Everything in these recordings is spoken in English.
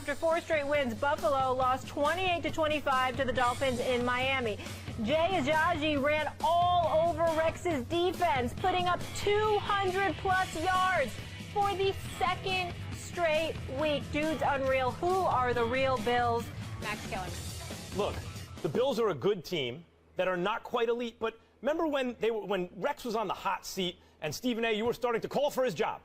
After 4 straight wins, Buffalo lost 28-25 to the Dolphins in Miami. Jay Ajayi ran all over Rex's defense, putting up 200-plus yards for the second straight week. Dude's unreal. Who are the real Bills? Max Kellerman. Look, the Bills are a good team that are not quite elite, but remember when Rex was on the hot seat and Stephen A., you were starting to call for his job.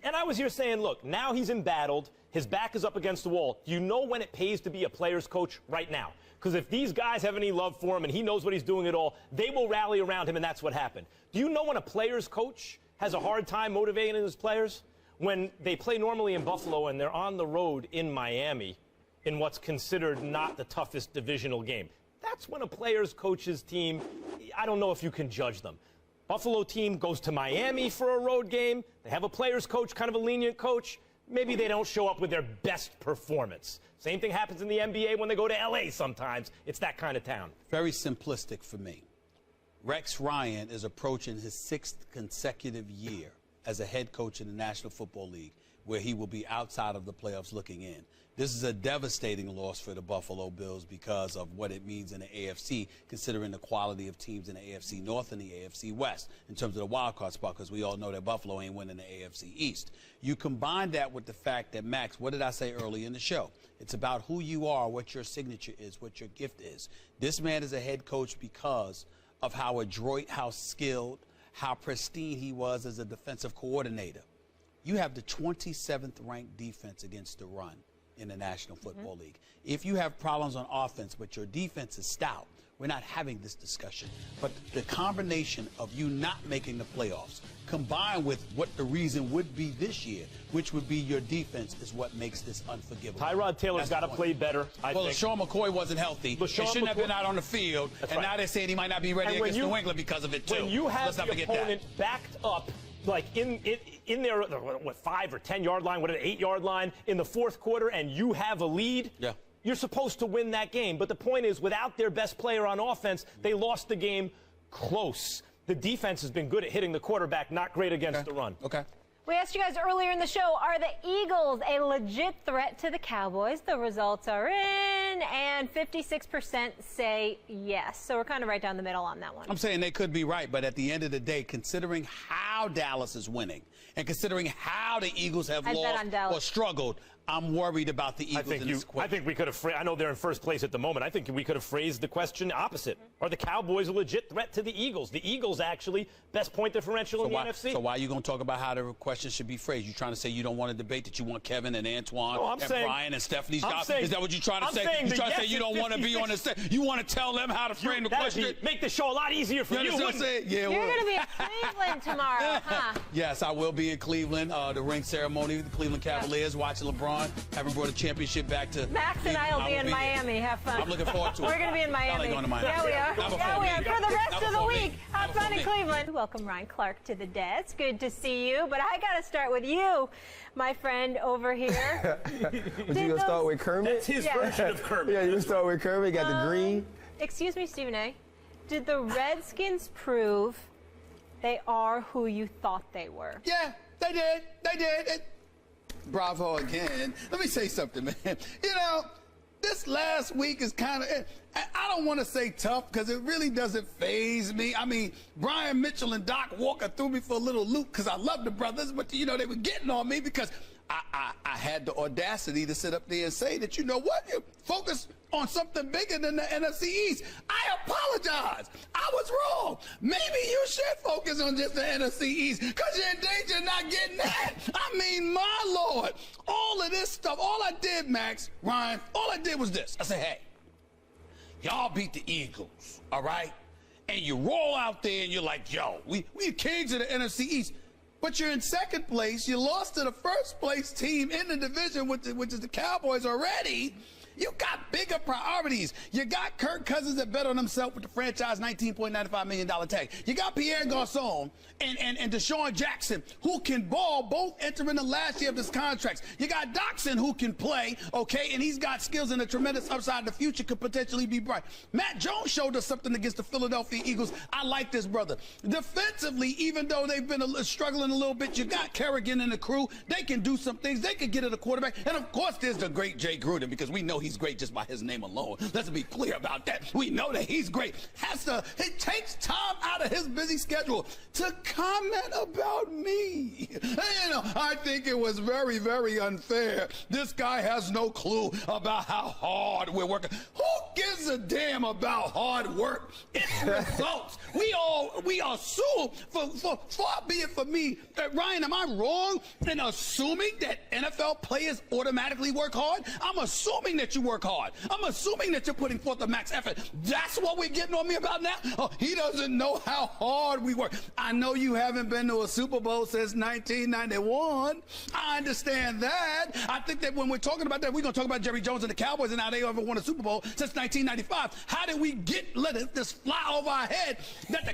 And I was here saying, look, now he's embattled. His back is up against the wall. You know when it pays to be a player's coach? Right now. Because if these guys have any love for him and he knows what he's doing at all, they will rally around him, and that's what happened. Do you know when a player's coach has a hard time motivating his players? When they play normally in Buffalo and they're on the road in Miami in what's considered not the toughest divisional game. That's when a player's coach's team, I don't know if you can judge them. Buffalo team goes to Miami for a road game. They have a player's coach, kind of a lenient coach. Maybe they don't show up with their best performance. Same thing happens in the NBA when they go to L.A. sometimes. It's that kind of town. Very simplistic for me. Rex Ryan is approaching his 6th consecutive year as a head coach in the National Football League, where he will be outside of the playoffs looking in. This is a devastating loss for the Buffalo Bills because of what it means in the AFC, considering the quality of teams in the AFC North and the AFC West in terms of the wild card spot, because we all know that Buffalo ain't winning the AFC East. You combine that with the fact that, Max, what did I say early in the show? It's about who you are, what your signature is, what your gift is. This man is a head coach because of how adroit, how skilled, how pristine he was as a defensive coordinator. You have the 27th ranked defense against the run in the National Football League. If you have problems on offense, but your defense is stout, we're not having this discussion. But the combination of you not making the playoffs, combined with what the reason would be this year, which would be your defense, is what makes this unforgivable. Tyrod Taylor's got to play better, I think. LaShawn McCoy wasn't healthy. He shouldn't have been out on the field. And now they're saying he might not be ready against New England because of it, too. When you have the opponent backed up, like in their, what, 5 or 10 yard line, what, an 8 yard line in the fourth quarter, and you have a lead, you're supposed to win that game. But the point is, without their best player on offense, they lost the game close. The defense has been good at hitting the quarterback, not great against the run. We asked you guys earlier in the show, are the Eagles a legit threat to the Cowboys? The results are in, and 56% say yes. So we're kind of right down the middle on that one. I'm saying they could be right, but at the end of the day, considering how Dallas is winning and considering how the Eagles have lost or struggled, I'm worried about the Eagles in this question. I think we could have, I know they're in first place at the moment. I think we could have phrased the question opposite. Are the Cowboys a legit threat to the Eagles? The Eagles, actually, best point differential in the NFC. So why are you going to talk about how the question should be phrased? You trying to say you don't want to debate, that you want Kevin and Antoine and Brian and Stephanie's job? Is that what you're trying to say? You're trying to say you don't want to be on the set? You want to tell them how to frame the question? Make the show a lot easier for you. You're going to be in Cleveland tomorrow, huh? Yes, I will be in Cleveland. The ring ceremony, the Cleveland Cavaliers, watching LeBron, having brought a championship back to Max and I will be in Miami. Have fun. I'm looking forward to it. We're going to be in Miami. Going to Miami. Yeah, we are. Yeah, we are. For the rest of the week, have fun in Cleveland. Welcome, Ryan Clark, to the desk. Good to see you. But I got to start with you, my friend over here. Was you going to start with Kermit? That's his version of Kermit. Yeah, you going to start with Kermit. Got the green. Excuse me, Stephen A. Did the Redskins prove they are who you thought they were? Yeah, they did. They did. Bravo again. Let me say something, man. You know, this last week is kind of, I don't want to say tough because it really doesn't faze me. I mean, Brian Mitchell and Doc Walker threw me for a little loop because I love the brothers, but, you know, they were getting on me because I had the audacity to sit up there and say that, you know what, focus on something bigger than the NFC East. I apologize. I was wrong. Maybe you should focus on just the NFC East because you're in danger of not getting that. I mean, my Lord, all of this stuff, all I did, Max, Ryan, all I did was this. I said, hey, y'all beat the Eagles, all right? And you roll out there and you're like, yo, we kings of the NFC East. But you're in second place. You lost to the first place team in the division, which is the Cowboys already. You got bigger priorities. You got Kirk Cousins that bet on himself with the franchise $19.95 million tag. You got Pierre Garçon and Deshaun Jackson, who can ball, both entering the last year of his contracts. You got Doxson, who can play, okay, and he's got skills and a tremendous upside. In the future could potentially be bright. Matt Jones showed us something against the Philadelphia Eagles. I like this brother. Defensively, even though they've been struggling a a little bit. You got Kerrigan and the crew. They can do some things. They can get at a quarterback. And, of course, there's the great Jay Gruden, because we know he's great just by his name alone. Let's be clear about that. We know that he's great. It takes time out of his busy schedule to comment about me. You know, I think it was very, very unfair. This guy has no clue about how hard we're working. Who gives a damn about hard work? It's results. We assume, far be it for me, that, Ryan, am I wrong in assuming that NFL players automatically work hard? I'm assuming that you work hard. I'm assuming that you're putting forth the max effort. That's what we're getting on me about now? Oh, he doesn't know how hard we work. I know you haven't been to a Super Bowl since 1991. I understand that. I think that when we're talking about that, we're going to talk about Jerry Jones and the Cowboys and how they ever won a Super Bowl since 1995. How did we let this fly over our head that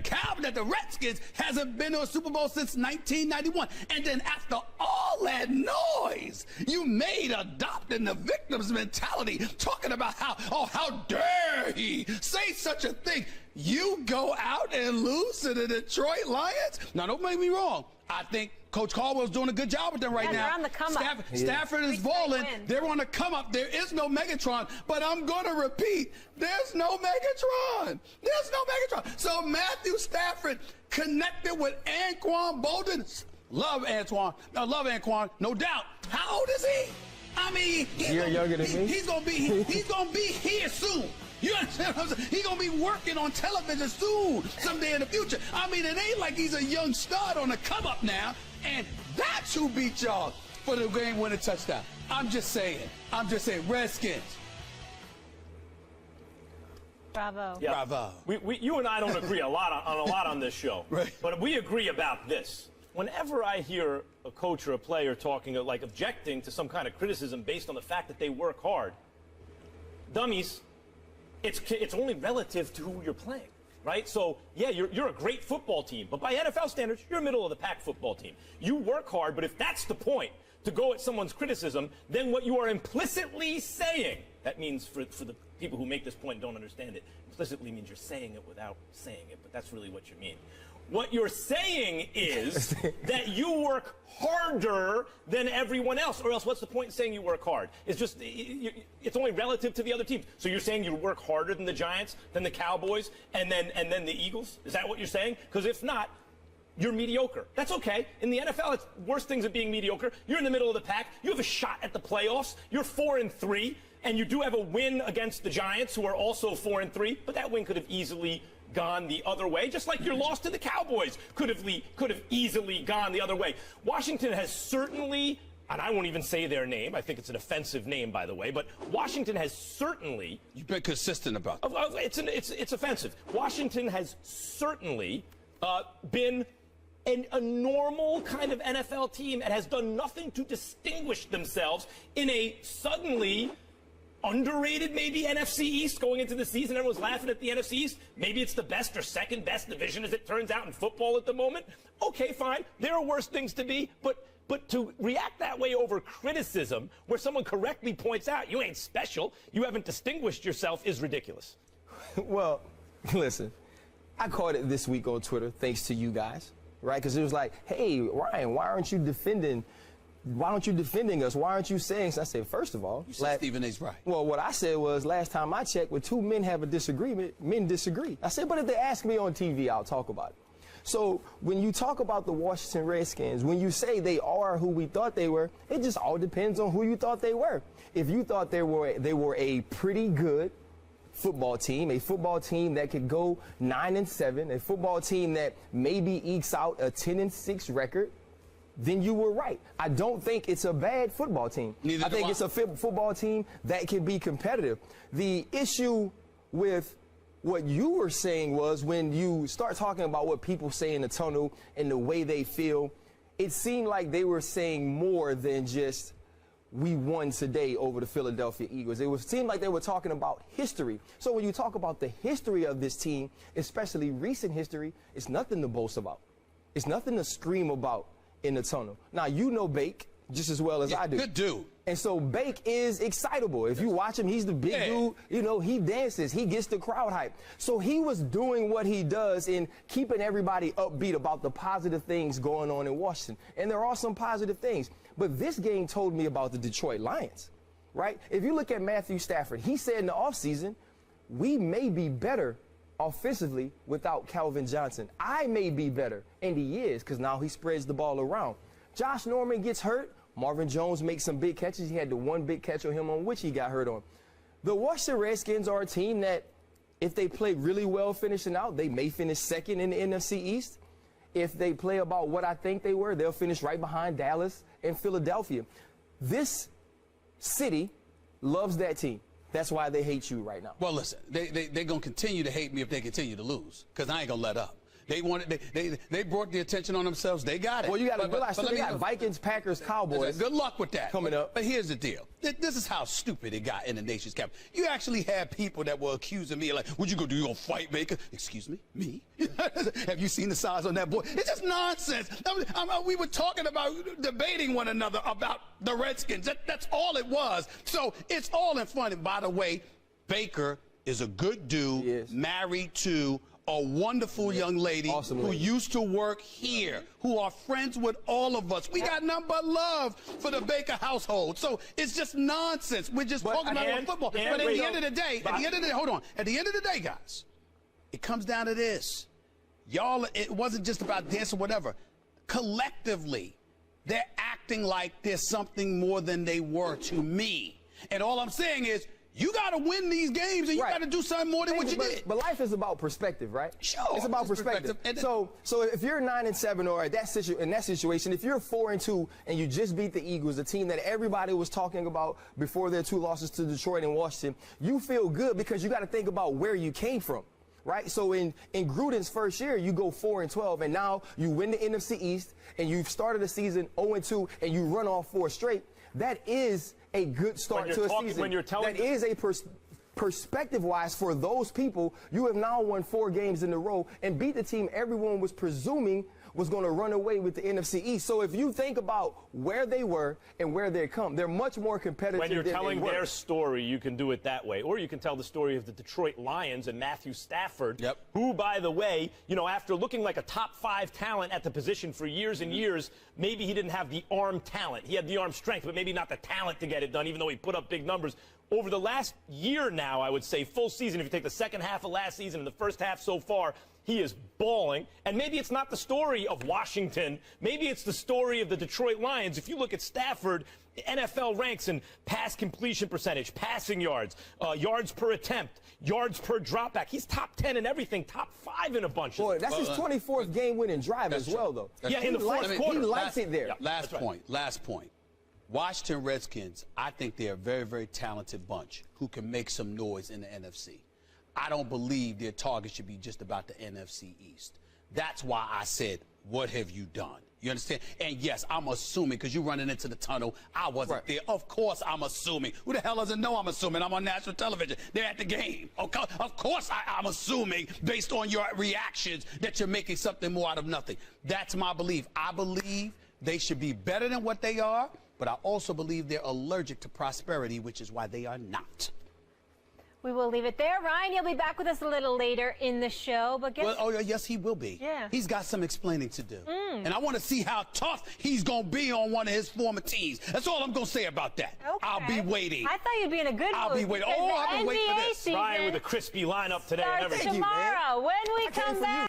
the Redskins hasn't been to a Super Bowl since 1991? And then after all that noise you made adopting the victim's mentality, talking about how dare he say such a thing, you go out and lose to the Detroit Lions? Now, don't make me wrong. I think Coach Caldwell's doing a good job with them right now. They're on the come up. Stafford is balling. They're on the come up. There is no Megatron, but I'm going to repeat, there's no Megatron. There's no Megatron. So Matthew Stafford connected with Anquan Bolden. Love Anquan, no doubt. How old is he? I mean, You're younger than me. He's gonna be here soon. You understand what I'm saying? He's gonna be working on television soon, someday in the future. I mean, it ain't like he's a young stud on the come up now, and that's who beat y'all for the game-winning touchdown. I'm just saying, Redskins. Bravo. Yeah. Bravo. You and I don't agree a lot on this show, Right. But we agree about this. Whenever I hear a coach or a player talking, like objecting to some kind of criticism based on the fact that they work hard, dummies, it's only relative to who you're playing, right? So, yeah, you're a great football team, but by NFL standards, you're a middle-of-the-pack football team. You work hard, but if that's the point, to go at someone's criticism, then what you are implicitly saying, that means for the people who make this point and don't understand it, implicitly means you're saying it without saying it, but that's really what you mean. What you're saying is that you work harder than everyone else, or else what's the point in saying you work hard? It's just, it's only relative to the other teams. So you're saying you work harder than the Giants, than the Cowboys, and then the Eagles? Is that what you're saying? Because if not, you're mediocre. That's okay. In the NFL, it's worse things than being mediocre. You're in the middle of the pack. You have a shot at the playoffs. You're 4-3, and you do have a win against the Giants, who are also 4-3, but that win could have easily gone the other way, just like your loss to the Cowboys could have easily gone the other way. Washington has certainly, and I won't even say their name, I think it's an offensive name, by the way, but Washington has certainly... You've been consistent about that. It's offensive. Washington has certainly been a normal kind of NFL team and has done nothing to distinguish themselves in a suddenly underrated, maybe, NFC East going into the season. Everyone's laughing at the NFC East. Maybe it's the best or second best division, as it turns out, in football at the moment. Okay, fine. There are worse things to be, but to react that way over criticism, where someone correctly points out you ain't special, you haven't distinguished yourself, is ridiculous. Well, listen, I caught it this week on Twitter, thanks to you guys, right? Because it was like, hey, Ryan, why aren't you defending us? Why aren't you saying so? I said, first of all, You said Stephen A's right. Well, what I said was, last time I checked, when two men have a disagreement, men disagree. I said, but if they ask me on TV, I'll talk about it. So when you talk about the Washington Redskins, when you say they are who we thought they were, it just all depends on who you thought they were. If you thought they were a pretty good football team, a football team that could go 9-7, a football team that maybe ekes out a 10-6 record, then you were right. I don't think it's a bad football team. I think it's a football team that can be competitive. The issue with what you were saying was, when you start talking about what people say in the tunnel and the way they feel, it seemed like they were saying more than just, we won today over the Philadelphia Eagles. It seemed like they were talking about history. So when you talk about the history of this team, especially recent history, it's nothing to boast about. It's nothing to scream about in the tunnel. Now, you know Bake. just as well as I do. Good dude. And so Bake is excitable. If you watch him, he's the big dude. You know, he dances. He gets the crowd hype. So he was doing what he does in keeping everybody upbeat about the positive things going on in Washington. And there are some positive things. But this game told me about the Detroit Lions, right? If you look at Matthew Stafford, he said in the offseason, we may be better offensively without Calvin Johnson. I may be better. And he is, because now he spreads the ball around. Josh Norman gets hurt. Marvin Jones makes some big catches. He had the one big catch on him on which he got hurt on. The Washington Redskins are a team that, if they play really well finishing out, they may finish second in the NFC East. If they play about what I think they were, they'll finish right behind Dallas and Philadelphia. This city loves that team. That's why they hate you right now. Well, listen, they're going to continue to hate me if they continue to lose, because I ain't going to let up. They wanted. They brought the attention on themselves. They got it. Well, you got to realize they got Vikings, Packers, Cowboys. Good luck with that. Coming up. But here's the deal. This is how stupid it got in the nation's capital. You actually had people that were accusing me, like, "What'd you go do? You gonna fight Baker?" Excuse me, me? Have you seen the size on that boy? It's just nonsense. We were talking about debating one another about the Redskins. That's all it was. So it's all in fun. And by the way, Baker is a good dude, married to a wonderful young lady who used to work here, who are friends with all of us. We got nothing but love for the Baker household. So it's just nonsense. We're just talking about football. But at the end of the day, hold on. At the end of the day, guys, it comes down to this. Y'all, it wasn't just about this or whatever. Collectively, they're acting like there's something more than they were to me. And all I'm saying is, you got to win these games, and you got to do something more than what you did. But life is about perspective, right? Sure. It's about perspective. So if you're 9-7 or in that situation, if you're 4-2 and you just beat the Eagles, a team that everybody was talking about before their 2 losses to Detroit and Washington, you feel good because you got to think about where you came from. Right? So in Gruden's first year, you go 4-12, and now you win the NFC East, and you've started the season 0-2, and you run off 4 straight. That is a good start to a season. When you're telling that is a perspective-wise for those people. You have now won 4 games in a row and beat the team everyone was presuming was going to run away with the NFC East. So if you think about where they were and where they come, they're much more competitive. When you're than telling they were. their story, you can do it that way. Or you can tell the story of the Detroit Lions and Matthew Stafford, who, by the way, you know, after looking like a top 5 talent at the position for years and years, maybe he didn't have the arm talent. He had the arm strength, but maybe not the talent to get it done, even though he put up big numbers. Over the last year now, I would say, full season, if you take the second half of last season and the first half so far, he is balling. And maybe it's not the story of Washington. Maybe it's the story of the Detroit Lions. If you look at Stafford, NFL ranks in pass completion percentage, passing yards, yards per attempt, yards per dropback. He's top 10 in everything, top 5 in a bunch of them. Boy, that's his 24th game-winning drive as well, though. Yeah, in the fourth quarter. He likes it there. Last point. Washington Redskins, I think they're a very, very talented bunch who can make some noise in the NFC. I don't believe their target should be just about the NFC East. That's why I said, what have you done? You understand? And yes, I'm assuming, because you're running into the tunnel, I wasn't there. Of course I'm assuming. Who the hell doesn't know I'm assuming? I'm on national television. They're at the game. Okay? Of course I'm assuming, based on your reactions, that you're making something more out of nothing. That's my belief. I believe they should be better than what they are, but I also believe they're allergic to prosperity, which is why they are not. We will leave it there. Ryan, you'll be back with us a little later in the show. But yes, he will be. Yeah. He's got some explaining to do. And I want to see how tough he's going to be on one of his former teams. That's all I'm going to say about that. Okay. I'll be waiting. I thought you'd be in a good mood. I'll be waiting. Oh, I've been waiting for this. Ryan with a crispy lineup today and everything. Tomorrow when we come back.